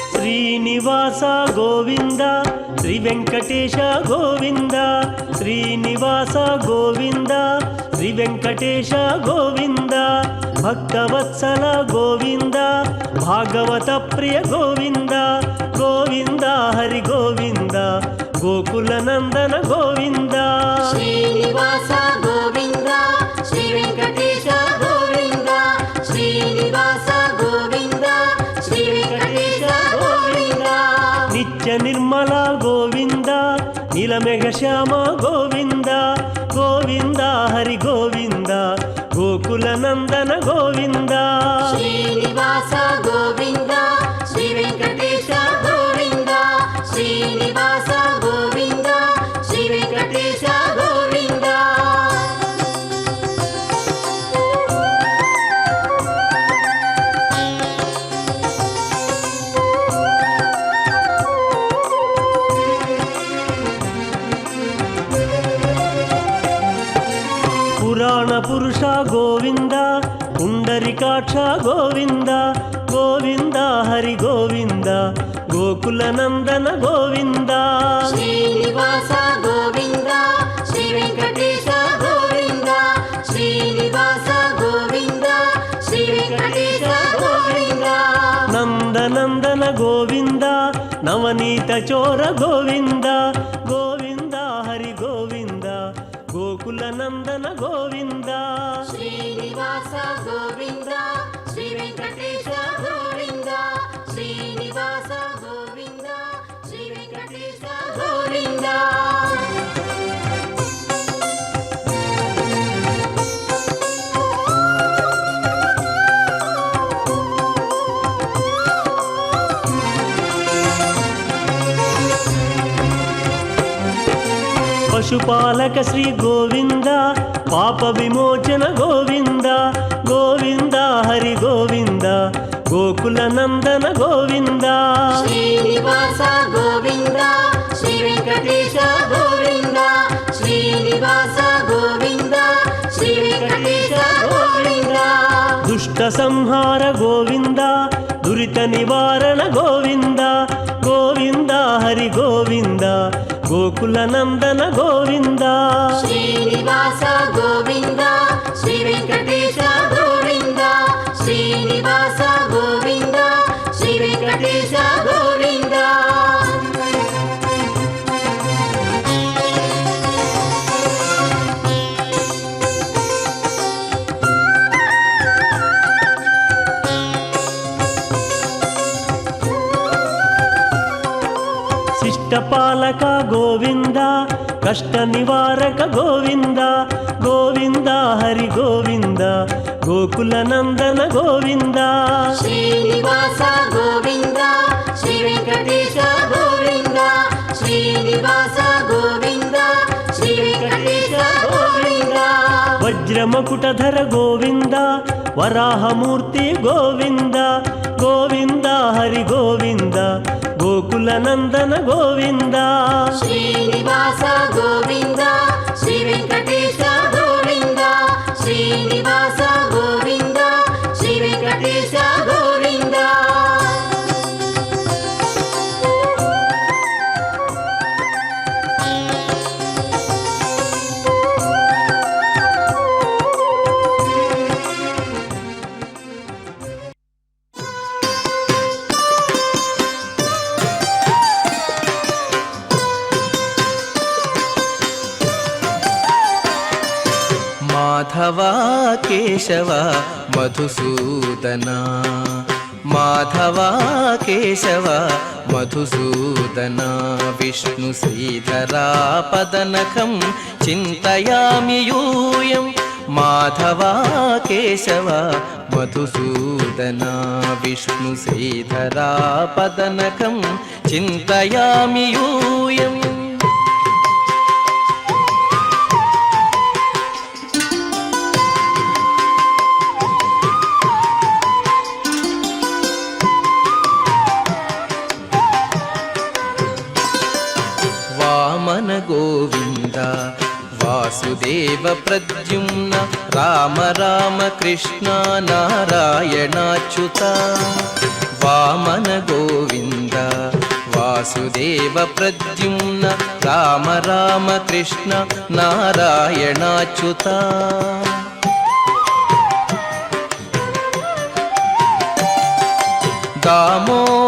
శ్రీనివాస గోవింద శ్రీ వెంకటేశ గోవింద శ్రీనివాస గోవింద శ్రీ వెంకటేశ గోవింద భక్తవత్సల గోవింద భాగవత ప్రియ గోవింద గోవింద హరి గోవింద గోకుల నందన గోవింద శ్రీనివాస గోవింద శ్రీ వెంకటేశ గోవింద శ్రీనివాస గోవింద శ్రీ వెంకటేశ గోవింద నిత్య నిర్మల గోవింద నీలమేఘ శ్యామ గోవింద గోవింద హరి గోవింద గోకుల నందన గోవింద శ్రీనివాస గోవింద శ్రీ వెంకటేశ గోవింద శ్రీనివాస గోవింద శ్రీ వెంకటేశ గోవింద పురాణ పురుష గోవింద పుండరికాక్ష గోవింద గోవింద హరి గోవింద గోకుల నందన గోవింద శ్రీనివాస గోవింద శ్రీ వెంకటేశ గోవింద శ్రీనివాస గోవింద శ్రీ వెంకటేశ గోవింద నందనందన గోవింద నవనీత చోర గోవింద గోవింద హరి గోవింద గోకుల నందన గోవింద శ్రీనివాస గోవింద శ్రీ వెంకటేశ గోవింద శ్రీనివాస గోవింద శ్రీ వెంకటేశ గోవింద పశుపాలక శ్రీ గోవింద పాప విమోచన గోవింద గోవింద హరి గోవింద గోకుల నందన గోవింద శ్రీనివాస గోవింద శ్రీ వెంకటేశ గోవింద శ్రీనివాస గోవింద శ్రీ వెంకటేశ గోవింద దుష్ట సంహార గోవింద దురిత నివారణ గోవింద గోవింద హరి గోవింద గోకుల నందన గోవింద శ్రీనివాస గోవింద శ్రీ వెంకటేశ గోవింద శ్రీనివాస గోవింద శ్రీ వెంకటేశ గోవింద శిష్టపాలక గోవింద కష్ట నివారక గోవింద గోవింద హరి గోవింద గోకుల నందన గోవింద శ్రీనివాస గోవింద శ్రీ వెంకటేశ గోవింద శ్రీనివాస గోవింద శ్రీ వెంకటేశ గోవింద వజ్రమకుటధర గోవింద వరాహమూర్తి గోవింద గోవింద హరి గోవింద గోకుల నందన గోవింద శ్రీనివాస గోవింద శ్రీ వెంకటేశ గోవింద శ్రీనివాస గోవింద శ్రీ వెంకటేశ గోవింద మాధవ కేశవ మధుసూదన మాధవ కేశవ మధుసూదన విష్ణు శ్రీధరా పదనఖం చింతయామి యూయం మాధవ కేశవ మధుసూదన విష్ణు శ్రీధరా పదనఖం चिन्तयामि यूयम् वामन गोविन्द वासुदेव प्रद्युम्न राम राम कृष्ण नारायणाच्युत वामन गोविन्द वासुदेव प्रद्युम्न राम राम कृष्ण नारायणाच्युत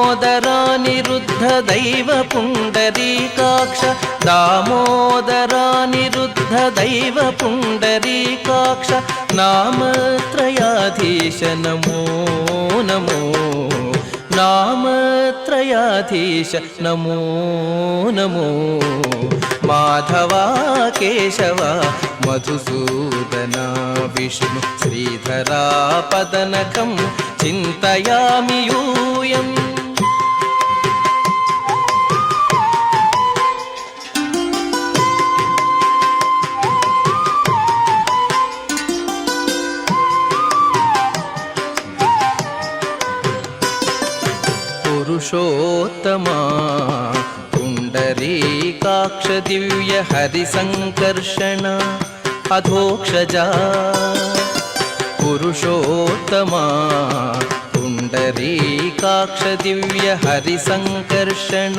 दामोदरानिरुद्ध दैव पुण्डरीकाक्ष दामोदरानिरुद्ध दैव पुण्डरीकाक्ष नामत्रयाधीश नमो नमो नामत्रयाधीश नमो नमो माधवा केशव मधुसूदना विष्णु श्रीधरा पदनखं चिन्तयामि यूयम् पुरुषोत्तमा पुण्डरीकाक्ष दिव्य हरिसङ्कर्षण अधोक्षजा पुरुषोत्तमा पुण्डरीकाक्ष दिव्य हरिसङ्कर्षण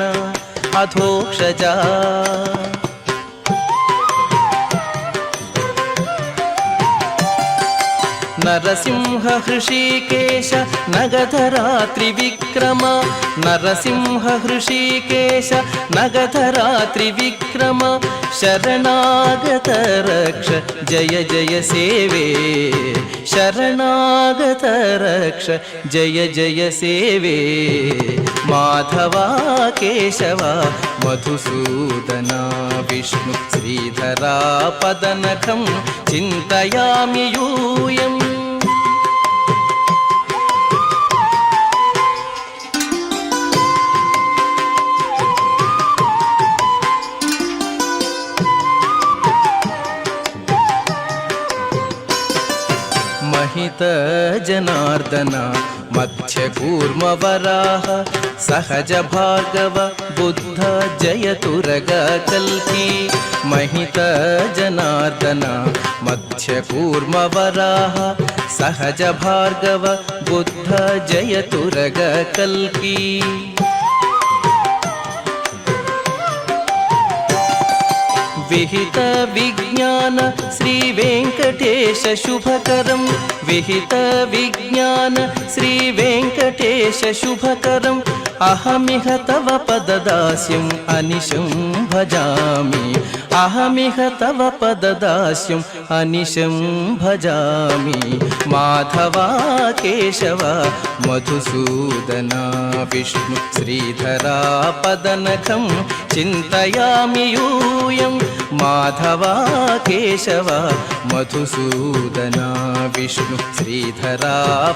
अधोक्षजा नरसिंह हृषीकेश नगधरा त्रिविक्रम नरसिंह हृषीकेश नगधरा त्रिविक्रम शरणागत रक्ष जय जय सेवे शरणागत रक्ष जय जय सेवे माधवा केशव मधुसूदना विष्णु श्रीधरा पदनखं चिन्तयामि यूयम् महित जनार्दन मध्य कूर्म वराह सहज भार्गव बुद्ध जयतुरग कल्की महित जनार्दन मध्य कूर्म वराह सहज भार्गव बुद्ध जयतुरग कल्की विहित विज्ञान श्री वेंकटेश शुभकरं विहित विज्ञान श्री वेंकटेश शुभकरं अहमिह तव पददास्यम् अनिशं भजामि अहमिह तव पददास्यम् अनिशं भजामि माधवा केशव मधुसूदना विष्णु श्रीधरा पदनखं चिन्तयामि यूयम् माधवा केशव मधुसूदना विष्णु श्रीधरा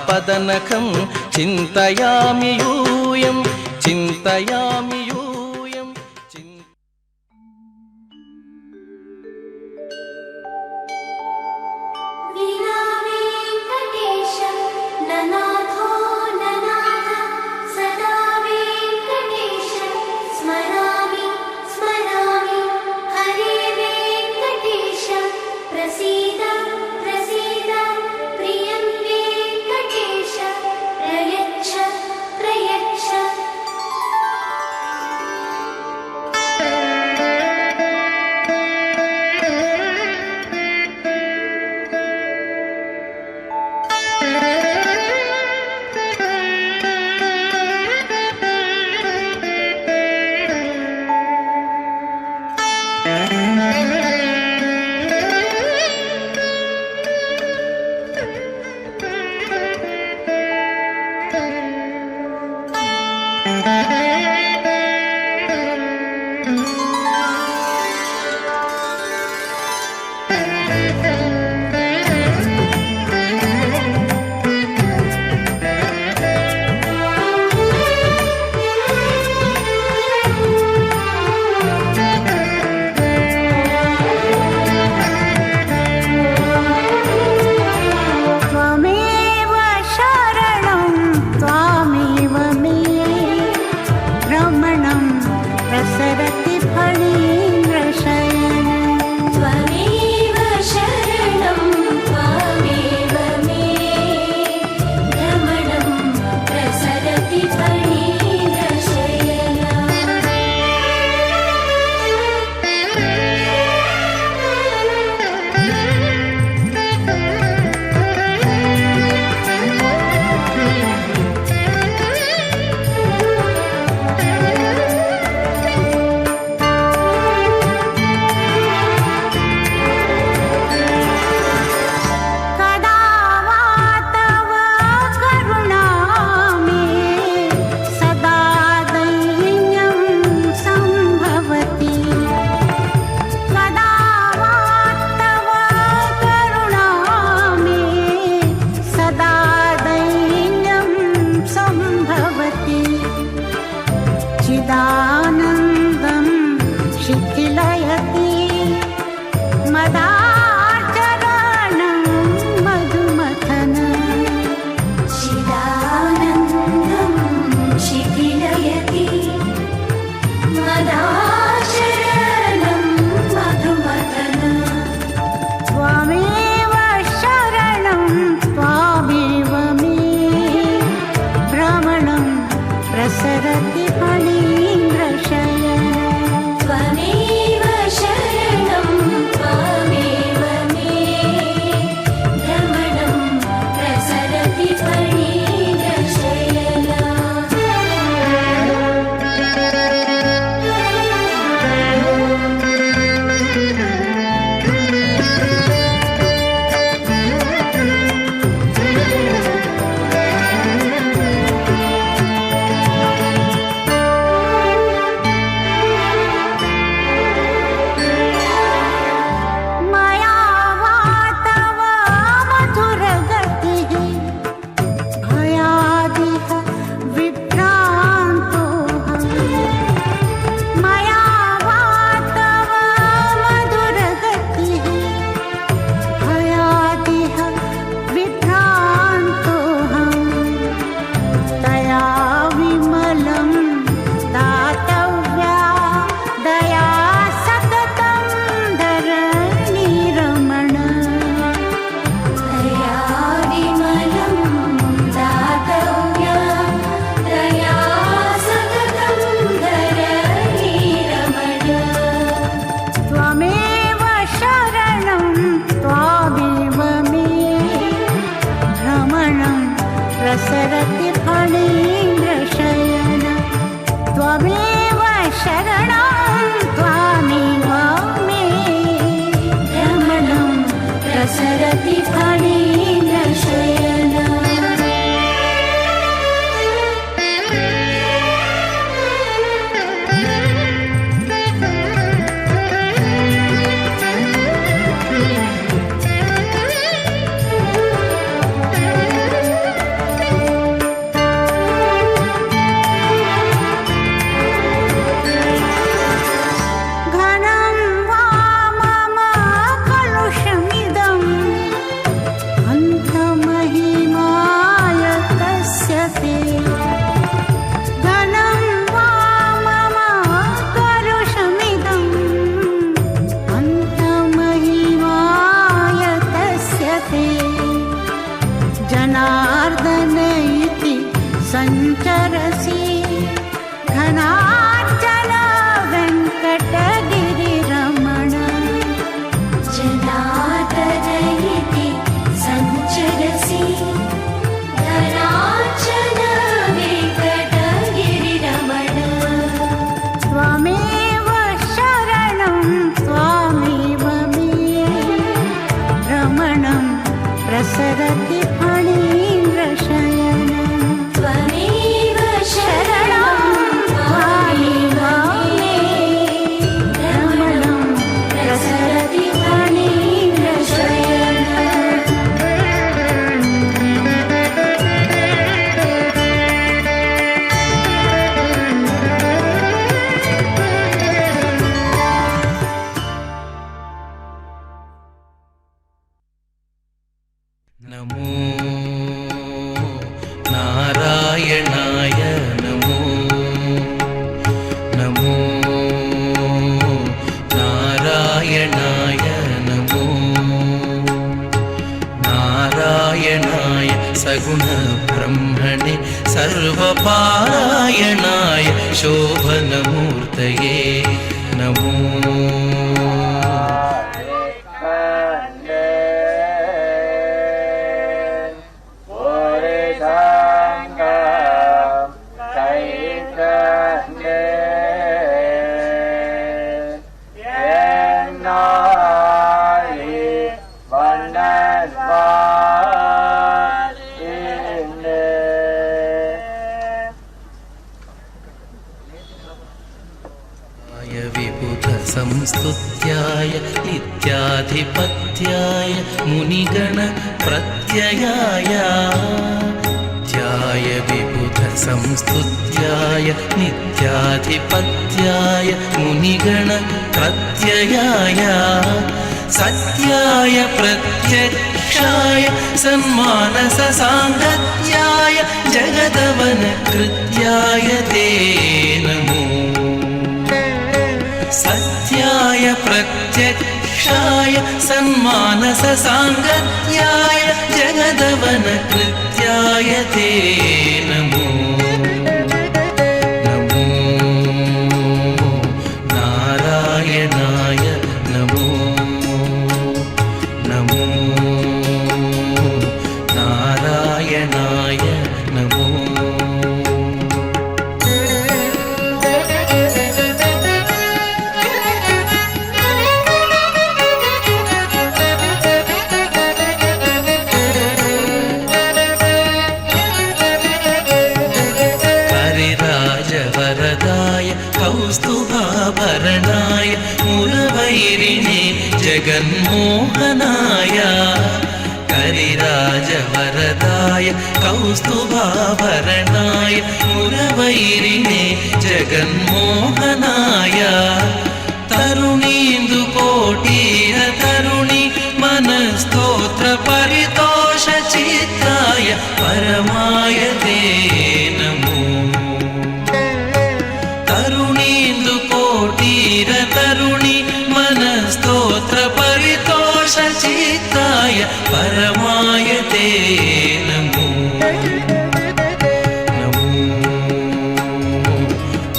पदनखं चिन्तयामि यूयम् चिन्तयामि यूयम् विना वेङ्कटेशं ननाथो ननाथ सदा वेङ्कटेशं स्मरामि स्मरामि हरे वेङ्कटेश प्रसीद प्रसीद प्रियं वेङ्कटेश प्रयच्छ प्रयच्छ सदा शरणं मधुमदन त्वमेव शरणं त्वामेव मे भ्रमणं प्रसरति फणीन्द्रशयन त्वमेव शरणं त्वमेव मे भ्रमणं प्रसरति फणीन्द्रशयन मया वा तव मधुरगतिः भयादिह विभ्रान्तोऽहम् मया वा तव मधुरगतिः भयादिह विभ्रान्तोऽहम् तया विमलं दातव्या दया सततं धरणीरमण दया विमलं दातव्या दया सततं धरणीरमण त्वमेव शरणं त्वामेव मे भ्रमणं प्रसरति फणीन्द्रशयन त्वमेव शरणं त्वामेव मे भ्रमणं प्रसरति फणीन्द्रशयन घनं वा मम कलुषमिदम् अन्तमहिमाय तस्य ते घनं वा मम कलुषमिदम् अन्तमहिमाय तस्य ते जनार्दन इति सञ्चरसि घनार्चन वेङ्कटगिरिरमण जनार्दन इति सञ्चरसि धनार्चन वेङ्कटगिरिरमण त्वमेव शरणं त्वामेव मे भ्रमणं प्रसरति फणीन्द्रशयन त्वमेव शरणं त्वमेव मे भ्रमणं प्रसरति फणीन्द्रशयन नमो नारायणाय नमो नमो नारायणाय नमो नारायणाय सगुणब्रह्मणे सर्वपारायणाय शोभनमूर्तये नमो संस्तुत्याय नित्याधिपत्याय मुनिगण प्रत्ययाय ध्याय विबुध संस्तुत्याय नित्याधिपत्याय मुनिगण प्रत्ययाय सत्याय प्रत्यक्षाय सन्मानस साङ्गत्याय जगदवन कृत्याय ते नमो सत्याय प्रत्यक्षाय सन्मानस साङ्गत्याय जगदवनकृत्याय ते नमो नमो नारायणाय नमो नमो नारायणाय नमो वरदाय कौस्तुभाभरणाय मुरवैरिणे जगन्मोहनाय करिराजवरदाय कौस्तुभाभरणाय मुरवैरिणे जगन्मोहनाय तरुणीन्दुकोटीर तरुणि मनस्तोत्र परितोषचित्ताय परमाय ते नमो तरुणीन्दुकोटीर तरुणि मनस्तोत्र परितोषचित्ताय परमाय ते नमो नमो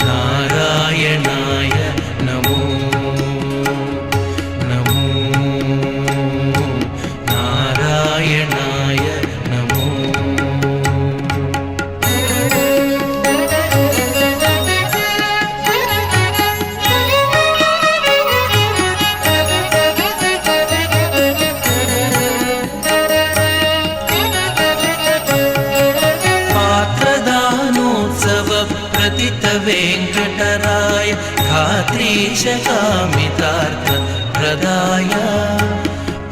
नारायणाय नमो नमो नारायणाय नमो वेङ्कटराय धात्रीशकामितार्थप्रदाय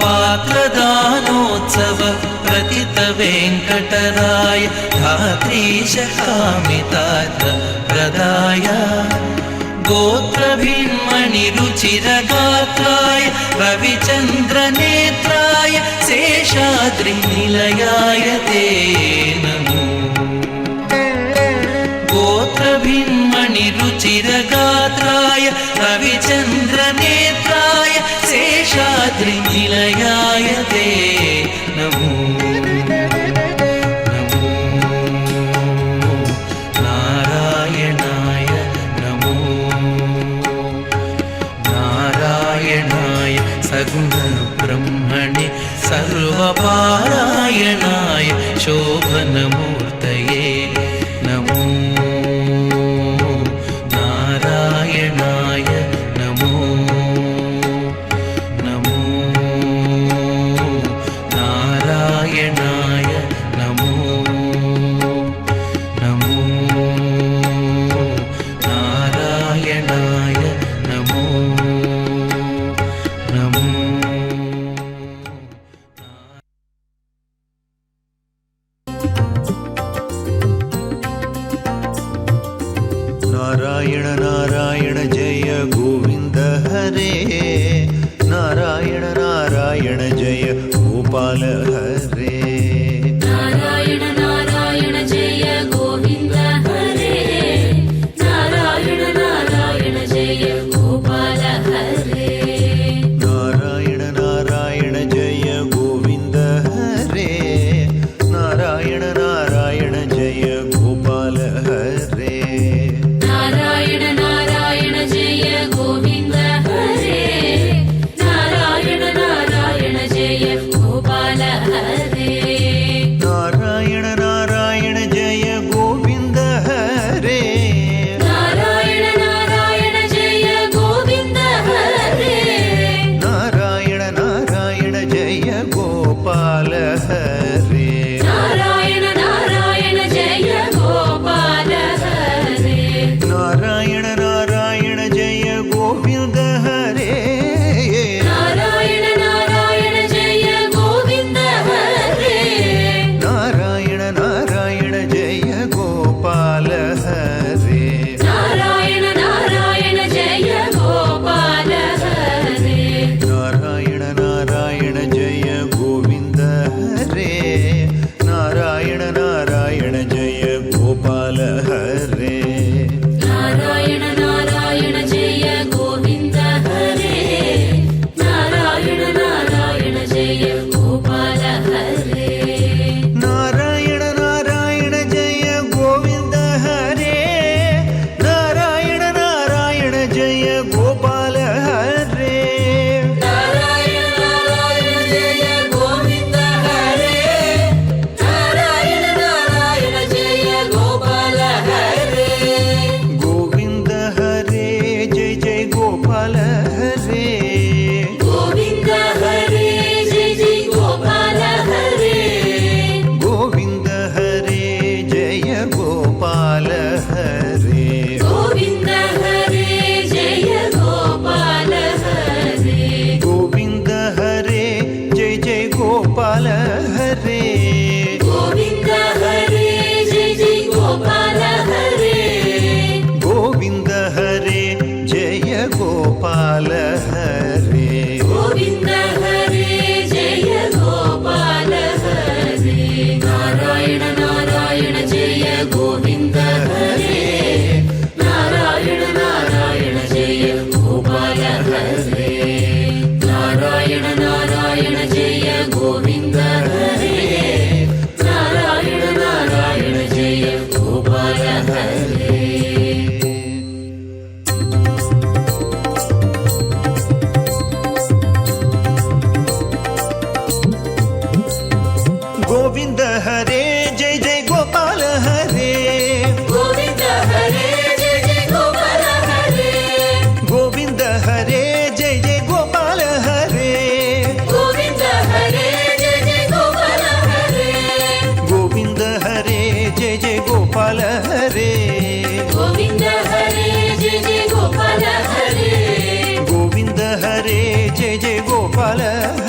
पात्रदानोत्सव प्रथितवेङ्कटराय धात्रीशकामितार्थप्रदाय गोत्रभिन्मणिरुचिरगात्राय रविचन्द्रनेत्राय शेषाद्रिनिलयाय ते नमो गोत्रभिन्मणिरुचिरगात्राय रविचन्द्रनेत्राय शेषाद्रिनिलयाय ते नमो नमो नारायणाय नमो नारायणाय सगुणब्रह्मणे सर्वपारायणाय शोभनमूर्तये नमो नारायणाय नमो नमो नारायणाय नमो नमो नारायणाय नमो नमो नारायण नारायण जय गोविन्द हरे नारायण नारायण जय गोपाल हरे नारायण नारायण जय गोविन्द हरे नारायण नारायण जय गोपाल हरे नारायण नारायण जय गोविन्द हरे नारायण नारायण जय गोपाल हरे नारायण नारायण जय गोविन्द हरे नारायण नारायण जय गोपाल हरे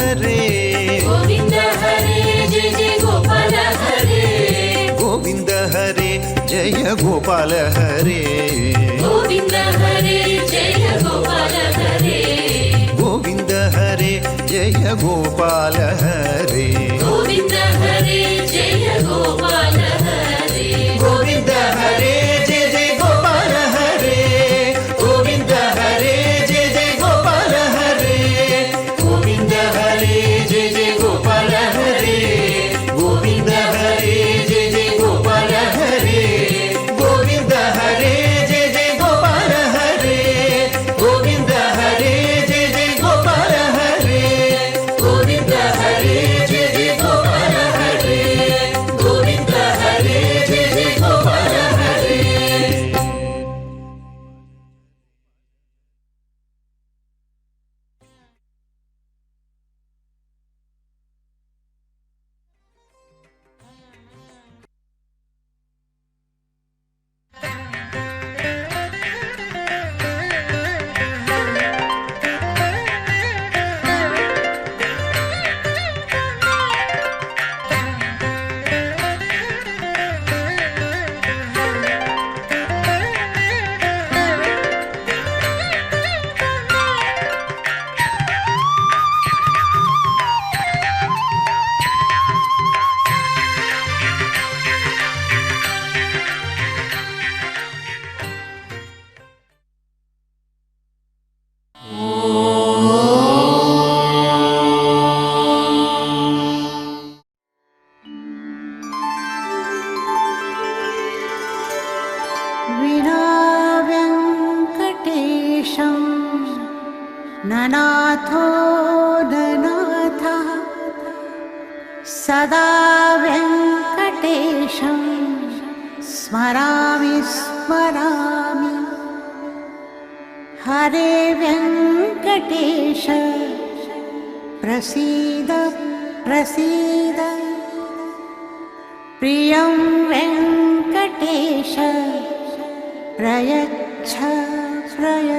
हरे गोविन्द हरे जय जय गोपाल हरे गोविन्द हरे जय गोपाल हरे गोविन्द हरे जय गोपाल हरे गोविन्द हरे जय गोपाल हरे गोविन्द हरे जय गोपाल हरे गोविन्द हरे जय जय गोपाल हरे गोविन्द हरे जय जय गोपाल हरे गोविन्द हरे जय जय गोपाल हरे गोविन्द हरे जय जय गोपाल हरे गोविन्द हरे जय जय गोपाल हरे गोविन्द हरे जय जय गोपाल हरे गोविन्द हरे जय जय गोपाल हरे गोविन्द हरे जय जय गोपाल हरे विना वेङ्कटेशं ननाथो ननाथः सदा वेङ्कटेशं स्मरामि स्मरामि हरे वेङ्कटेश प्रसीद प्रसीद प्रियं वेङ्कटेश प्रयच्छ प्रयच्छ